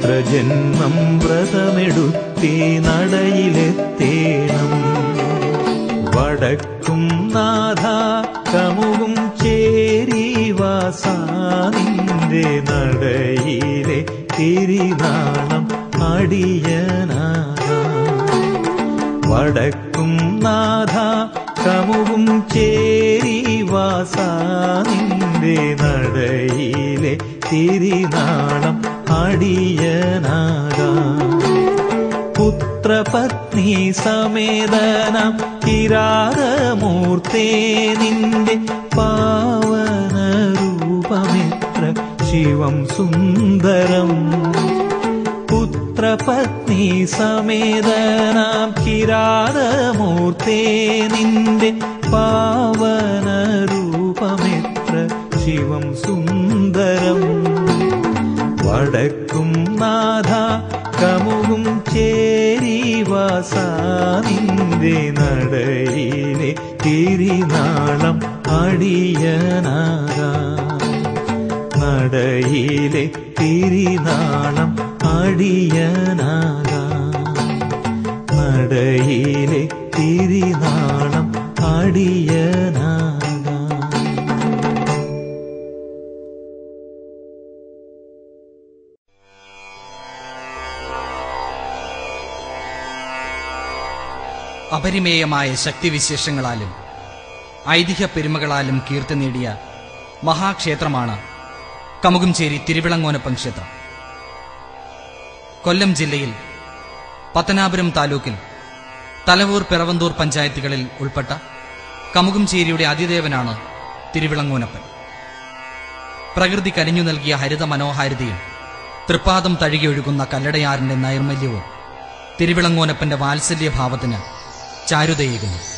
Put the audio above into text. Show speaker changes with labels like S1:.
S1: എത്ര ജന്മം വ്രതമെടുത്തേ നടയിലെത്തേണം. വടക്കും നാഥ കമുകും ചേരിവാസാനിന്റെ നടയിലെ തിരിനാളം അടിയനാകാം. വടക്കും നാഥ കമുകും ചേരിവാസാനിന്റെ നടയിലെ തിരിനാളം അടിയനാകാം. പുത്രപത്നി സമേതനാം കിരാതമൂർത്തേ നിന്റെ പാവന രൂപമെത്ര ശിവം സുന്ദരം. പുത്രപത്നി സമേതനാം കിരാതമൂർത്തേ നിന്റെ പാവന രൂപമെത്ര ശിവം സുന്ദരം. വടക്കും നാഥ കമുകും ചേരിവാസാനിന്റെ നടയിലെ തിരിനാളം അടിയനാകാം. നടയിലെ തിരിനാളം അടിയനാകാം. നടയിലെ തിരിനാളം അടിയനാകാം.
S2: അപരിമേയമായ ശക്തിവിശേഷങ്ങളാലും ഐതിഹ്യ പെരുമകളാലും കീർത്തി നേടിയ മഹാക്ഷേത്രമാണ് കമുകുംചേരി തിരുവിളങ്ങോനപ്പൻ ക്ഷേത്രം. കൊല്ലം ജില്ലയിൽ പത്തനാപുരം താലൂക്കിൽ തലവൂർ പിറവന്തൂർ പഞ്ചായത്തുകളിൽ ഉൾപ്പെട്ട കമുകുംചേരിയുടെ അതിദേവനാണ് തിരുവിളങ്ങോനപ്പൻ. പ്രകൃതി കനിഞ്ഞു നൽകിയ ഹരിത മനോഹാരിതയും തൃപ്പാദം തഴുകിയൊഴുകുന്ന കല്ലടയാറിന്റെ നൈർമല്യവും തിരുവിളങ്ങോനപ്പന്റെ വാത്സല്യഭാവത്തിന് ചാരുതയേകുന്നു.